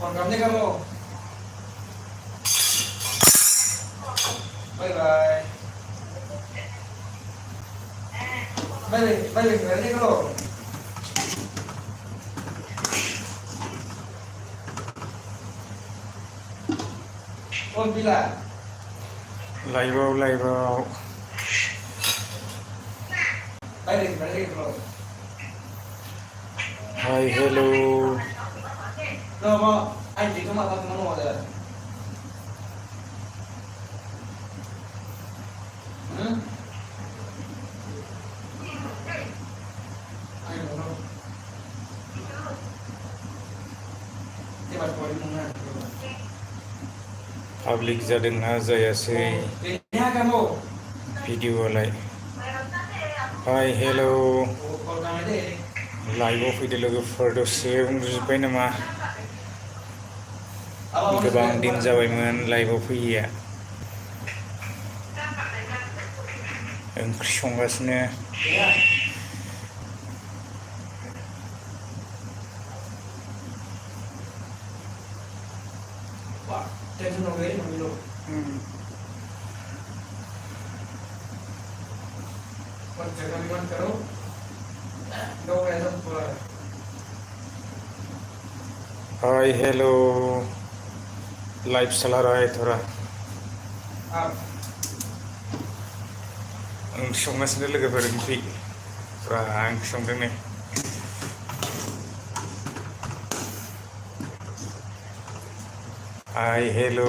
Còn cắm dây camo. Bye bye. Bye bye bye bye dây camo. Ôn pila. Live. Bye dây camo. Hi, hello. Rồi mà anh chỉ có mặt tao nó ngồi rồi. Ừ? Anh ngồi đâu? Cái mặt quay đi nha. Public जादोंना जायासै Để nha camo. भिडिअ'आलाय hi hello' Còn cắm cái gì? लाइभआव फैदो लोगोफोर दसे उन्दुजोब्बाय नामा गोबां दिन जाबायमोन लाइभआव फैयैया ओंख्रि संगासिनो Tension हो गई हम लोग और जगह भी बंद करो दो ऐसा पूरा हाय हेल' लाइव चला रहा है थोड़ा आप ओंख्रि संगासिनो लोगोफोर ओंख्रि फुरा ओंख्रि संदों नै हाय हेल'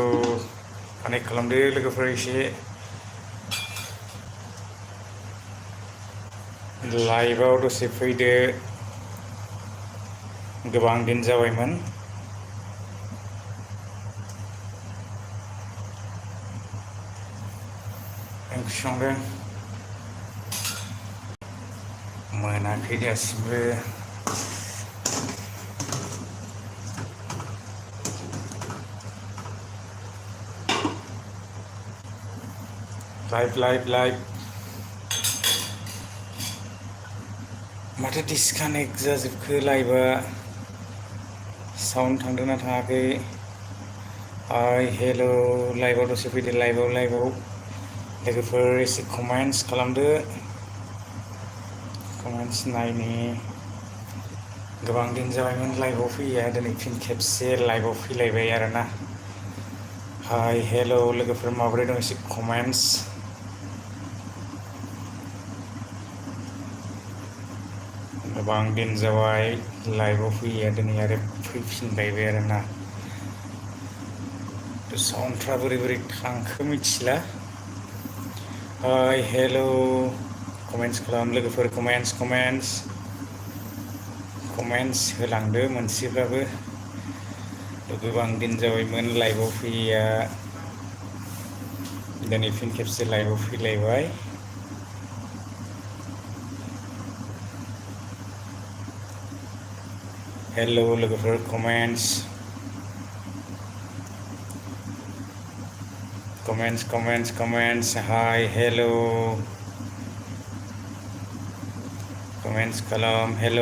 कानेक्ट खालामदो लोगोफोर एसे लाइभआव दसे फैदो गोबां दिन जाबायमोन ओंख्रि संदों मोनाखै दासिमबो लाइभ माथो डिसकानेक्ट जाजोबखो लाइभआ साउन्ड थांदोंना थाङाखै हाय हेल' लाइभआव दसे फैदो लाइभआव लोगोफोर एसे कमेन्ट्स खालामदो कमेन्ट्स नायनि गोबां दिन जाबायमोन लाइभआव फैया दिनै फिन खेबसे लाइभआव फैलायबाय आरोना हाय हेल' लोगोफोर माबोरै दं एसे कमेन्ट्स गोबां दिन जाबाय लाइभआव फैया दिनै आरो फैफिनलायबाय आरोना साउन्डफ्रा बोरै थांखो मिथिला हाय हेल' कमेन्ट्स खालाम लोगोफोर कमेन्ट्स होलांदो मोनसेब्लाबो गोबां दिन जाबायमोन लाइभआव फैया दिनै फिन खेबसे लाइभआव फैलायबाय हेल' लोगोफोर कमेन्ट्स हाय हेल' कमेन्ट्स खालाम हेल'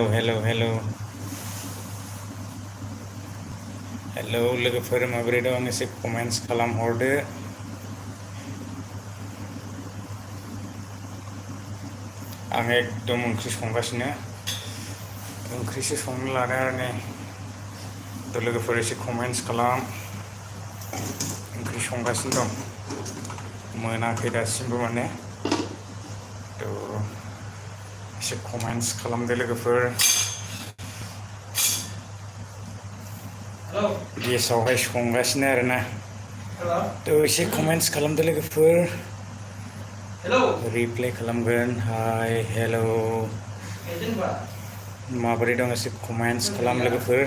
लोगोफोर माबोरै दं एसे कमेन्ट्स खालामहरदो आं एकदम ओंख्रि संगासिनो ओंख्रिसो संनो लादों आरो नै थ' लोगोफोर एसे कमेन्ट्स खालाम ओंख्रि संगासिनो दं मोनाखै दासिमबो माने थ' एसे कमेन्ट्स खालामदो लोगोफोर गेसावहाय संगासिनो आरोना थ' एसे कमेन्ट्स खालामदो लोगोफोर रिप्लाइ खालामगोन हाय हेल' माबोरै दं एसे कमेन्ट्स खालाम लोगोफोर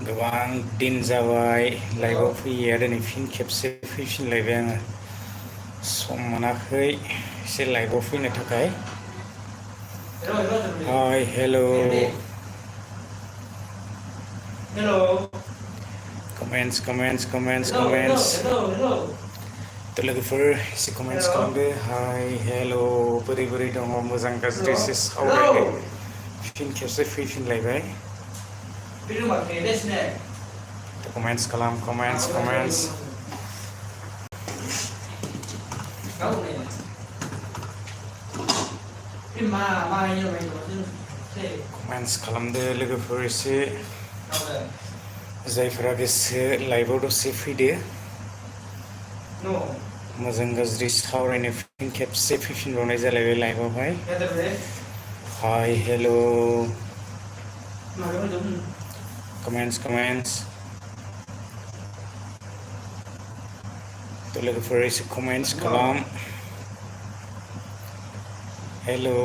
गोबां दिन जाबाय लाइभआव फैया दिनै फिन खेबसे फैफिनलायबाय आङो सम मोनाखै एसे लाइभआव फैनो थाखाय हाय हेल' कमेन्ट्स थ' लोगोफोर एसे कमेन्ट्स खालामदो हाय हेल' बोरै दङ मोजां गाज्रि एसे सावरायनो फिन खेबसे फैफिनलायबाय Comments kalam, comments. Kau ni. Ini mah ini orang itu. Comments kalamदो लोगोफोर एसे Kau dah. जायफोरा गोसो लाइभआव दसे फैदो No. मोजां गाज्रि सावरायनो फिन खेबसे फैफिनबावनाय जालायबाय लाइभआवहाय Ya terus. Hi hello Macam macam. comments तो लोगोफोर एसे comments खालाम हेलो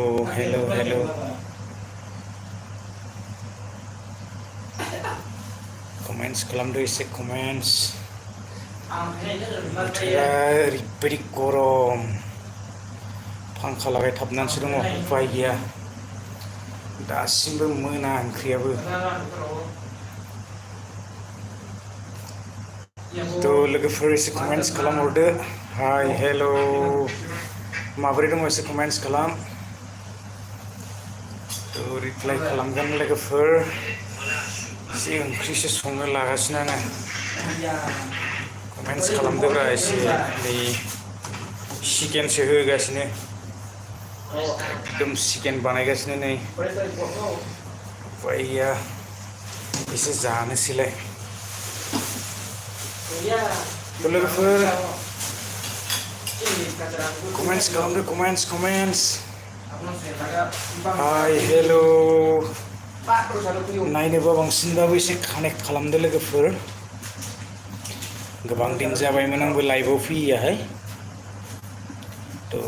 comments खालामदो एसे comments बोथोरा ओरैबायदि गरम फांखा लागाय थाबनानैसो दङ उफाय गैया दासिमबो मोना ओंख्रियाबो तो लोगोफोर एसे comments खालामहरदो हाय हेलो माबोरै दङ एसे comments खालाम तो रिप्लाइ खालामगोन लोगोफोर एसे ओंख्रिसो संनो लागासिनो आङो comments खालामदोब्रा एसे नै चिकेनसो होगासिनो एकदम चिकेन बानायगासिनो नै उफाय गैया एसे जानोसैलाय तो लोगोफोर comments खालामदो comments हाय हेलो नायनोबा बांसिनबाबो एसे कानेक्ट खालामदो लोगोफोर गोबां दिन जाबायमोन आंबो लाइभआव फैयाहाय तो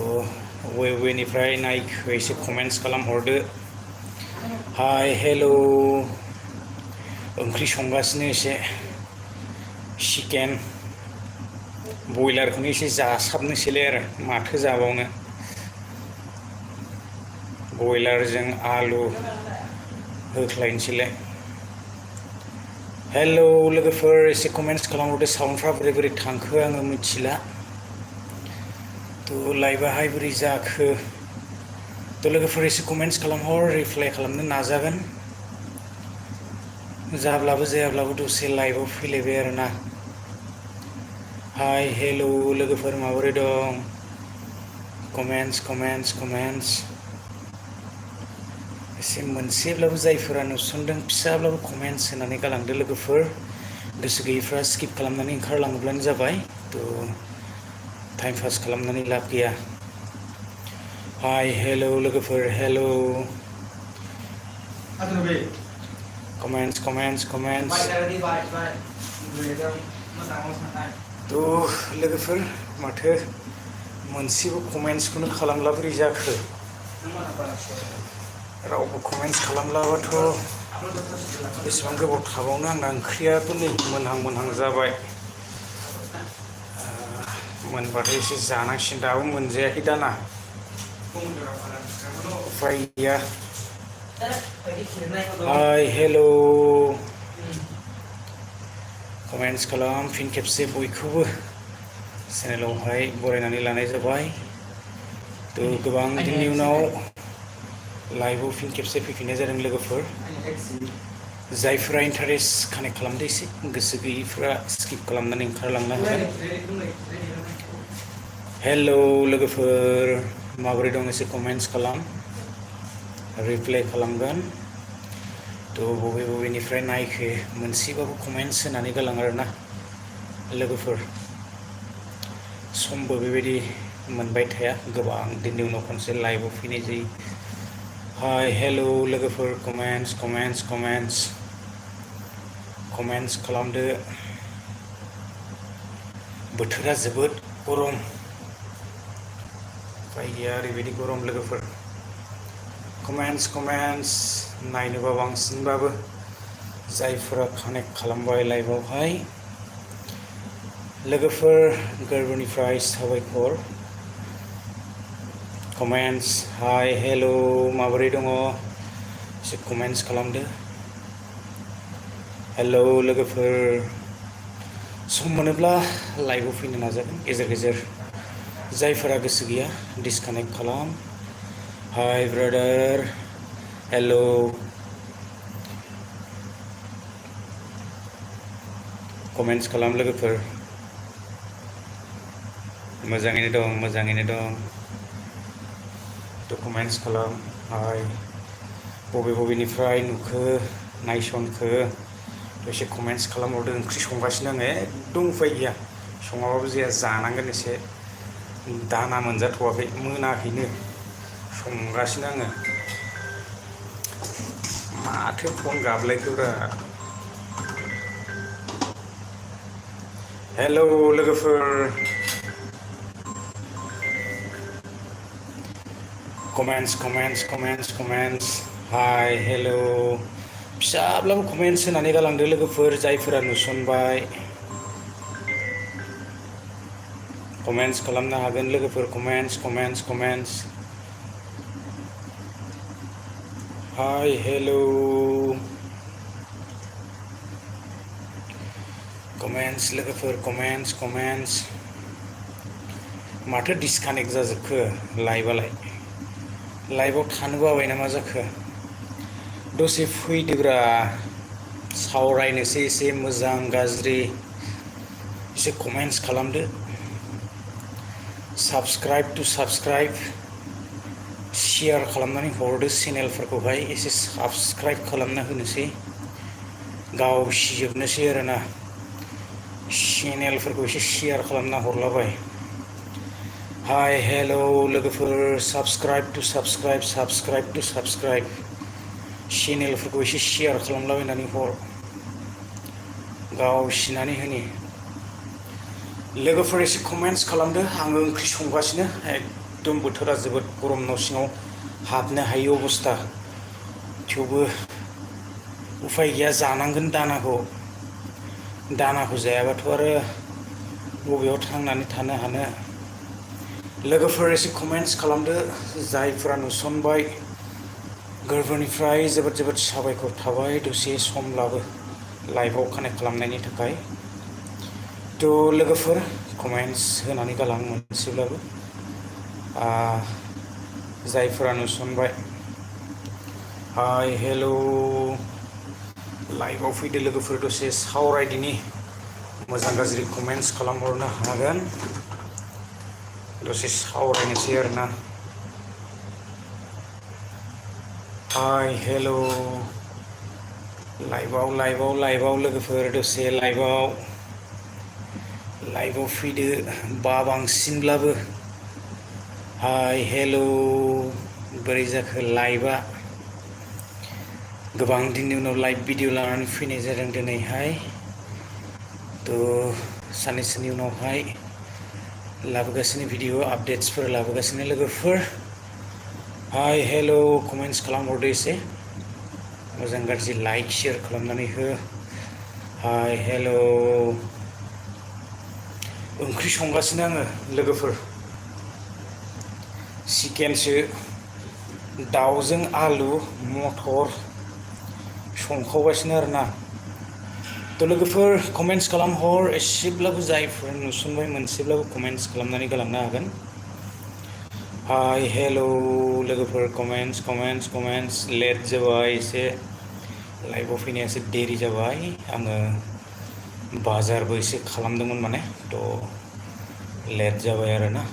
वेनिफ्राय नायखो एसे comments खालामहरदो हाय हेलो ओंख्रि संगासिनो एसे चिकेन बयलारखौनो एसे जासाबनोसैलाय आरो माथो जाबावनो बयलारजों आलु होख्लायनोसैलाय हेलो लोगोफोर एसे comments खालामहरदो साउन्डफ्रा बोरै थांखो आङो मिथिला तो लाइभआहाय बोरै जाखो तो लोगोफोर एसे comments खालामहर रिप्लाइ खालामनो नाजागोन जाब्लाबो जायाब्लाबो दसे लाइभआव फैलायबाय आरोना हाय हेलो लोगोफोर माबोरै दं comments एसे मोनसेब्लाबो जायफोरा नुसनदों फिसाब्लाबो comments होनानै गालांदो लोगोफोर गोसो गैयैफ्रा स्किप खालामनानै ओंखारलाङोब्लानो जाबाय तो टाइम पास खालामनानै लाब गैया हाय हेलो लोगोफोर हेलो comments तो लोगोफोर माथो मोनसेबो commentsखौनो खालामला बोरै जाखो रावबो comments खालामलाबाथ' बेसेबां गोबाव थाबावनो आंना ओंख्रियाबो नै मोनहां जाबाय मोनबाथाय एसे जानांसिगोन दाबो मोनजायाखै दाना उफाय गैया हाय हेलो comments खालाम फिन खेबसे बयखौबो चेनेलावहाय बरायनानै लानाय जाबाय तो गोबां दिननि उनाव लाइभआव फिन खेबसे फैफिननाय जादों लोगोफोर जायफोरा इन्टारेस्ट कानेक्ट खालामदो एसे गोसो गैयैफ्रा स्किप खालामनानै ओंखारलांनो हागोन हेलो लोगोफोर माबोरै दं एसे comments खालाम रिप्लाइ खालामगोन तो बबेनिफ्राय नायखो मोनसेबाबो comments होनानै गालां आरोना लोगोफोर समबो बेबायदि मोनबाय थाया गोबां दिननि उनाव खनसे लाइभआव फैनाय जायो हाय हेलो लोगोफोर comments खालामदो बोथोरा जोबोद गरम उफाय गैया ओरैबायदि गरम लोगोफोर comments नायनोबा बांसिनबाबो जायफोरा कानेक्ट खालामबाय लाइभआवहाय लोगोफोर गोरबोनिफ्राय साबायखर comments हाय हेलो माबोरै दङ एसे comments खालामदो हेलो लोगोफोर सम मोनोब्ला लाइभआव फैनो नाजागोन गेजेर जायफोरा गोसो गैया डिसकानेक्ट खालाम हाय ब्रादार हेलो कमेन्ट्स खालाम लोगोफोर मोजाङैनो दं थ' कमेन्ट्स खालाम हाय बबेनिफ्राय नुखो नायसनखो एसे कमेन्ट्स खालामहरदो ओंख्रि संगासिनो आङो एकदम उफाय गैया सङाबाबो जाया जानांगोन एसे दाना मोनजाथ'वाखै मोनाखैनो संगासिनो आङो माथो फन गाबलायखोब्रा हेलौ लोगोफोर कमेन्ट्स हाय हेलौ फिसाब्लाबो कमेन्ट्स होनानै गालांदो लोगोफोर जायफोरा नुसनबाय कमेन्ट्स खालामनो हागोन लोगोफोर कमेन्ट्स हाय हेलौ कमेन्ट्स लोगोफोर कमेन्ट्स माथो डिसकानेक्ट जाजोबखो लाइभआव थानो बाबाय ना मा जाखो दसे फैदोब्रा सावरायनोसै एसे मोजां गाज्रि एसे कमेन्ट्स खालामदो साबस्क्राइब शेयार खालामनानै हरदो चेनेलफोरखौहाय एसे साबस्क्राइब खालामना होनोसै गावसिजोबनोसै आरोना चेनेलफोरखौ एसे शेयार खालामना हरलाबाय हाय हेलौ लोगोफोर साबस्क्राइब चेनेलफोरखौ एसे शेयार खालामलाबायनानै हर गावसिनानै होनि लोगोफोर एसे कमेन्ट्स खालामदो आङो ओंख्रि संगासिनो एकदम बोथोरा जोबोद गरम न' सिङाव हाबनो हायि अबस्था थेवबो उफाय गैया जानांगोन दानाखौ जायाबाथ' आरो बबेयाव थांनानै थानो हानो लोगोफोर एसे कमेन्ट्स खालामदो जायफोरा नुसनबाय गोरबोनिफ्राय जोबोद साबायखर थाबाय दसे समब्लाबो लाइभआव कानेक्ट खालामनायनि थाखाय थ' लोगोफोर कमेन्ट्स होनानै गालां मोनसेब्लाबो जायफोरा नुसनबाय हाय हेलौ लाइभआव फैदो लोगोफोर दसे सावरायदिनि मोजां गाज्रि कमेन्ट्स खालामहरनो हागोन दसे सावरायनोसै आरोना हाय हेलौ लाइभआव लोगोफोर दसे लाइभआव फैदो बांसिनब्लाबो हाय हेलौ बोरै जाखो लाइभआ गोबां दिननि उनाव लाइभ भिडिअ लानानै फैनाय जादों दिनैहाय थ' साननैसोनि उनावहाय लाबोगासिनो भिडिअ आपडेट्सफोर लाबोगासिनो लोगोफोर हाय हेलौ कमेन्ट्स खालामहरदो एसे मोजां गाज्रि लाइक शेयार खालामनानै हो हाय हेलौ ओंख्रि संगासिनो आङो लोगोफोर चिकेनसो दाउजों आलु मटर संखावगासिनो आरोना थ' लोगोफोर कमेन्ट्स खालामहर एसेब्लाबो जायफोर नुसनबाय मोनसेब्लाबो कमेन्ट्स खालामनानै गालांनो हागोन हाय हेलौ लोगोफोर कमेन्ट्स लेट जाबाय एसे लाइभआव फैनाया एसे देरि जाबाय आङो बाजारबो एसे खालामदोंमोन माने थ' लेट जाबाय आरोना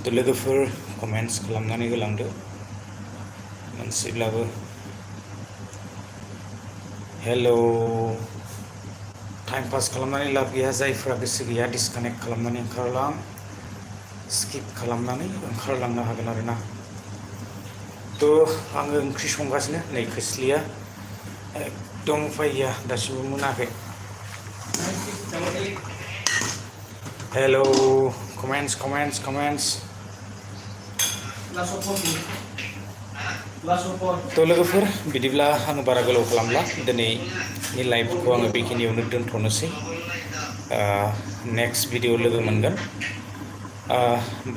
थ' लोगोफोर कमेन्ट्स खालामनानै होलांदो मोनसेब्लाबो हेलौ टाइम पास खालामनानै लाब गैया जायफ्रा गोसो गैया डिसकानेक्ट खालामनानै ओंखारलां स्किप खालामनानै ओंखारलांनो हागोन आरोना थ' आङो ओंख्रि संगासिनो नै खोस्लिया एकदम उफाय गैया दासिमबो मोनाखै हेलौ कमेन्ट्स थ' लोगोफोर बिदिब्ला आङो बारा गोलाव खालामला दिनैनि लाइभखौ आङो बेखिनियावनो दोनथ'नोसै नेक्स्ट भिडिअ लोगो मोनगोन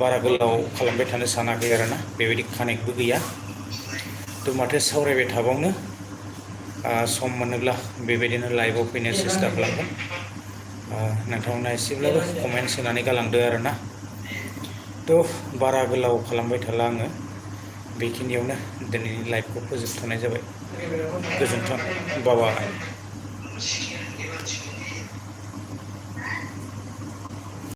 बारा गोलाव खालामबाय थानो सानाखै आरोना बेबायदि कानेक्टबो गैया थ' माथो सावरायबाय थाबावनो सम मोनोब्ला बेबायदिनो लाइभआव फैनो सेस्था खालामगोन नोंथांमोना एसेब्लाबो कमेन्ट्स होनानै गालांदो आरोना थ' बारा गोलाव खालामबाय थाला आङो बेखिनियावनो दिनैनि लाइभखौ फोजोबथ'नाय जाबाय गोजोन्थों बाबाय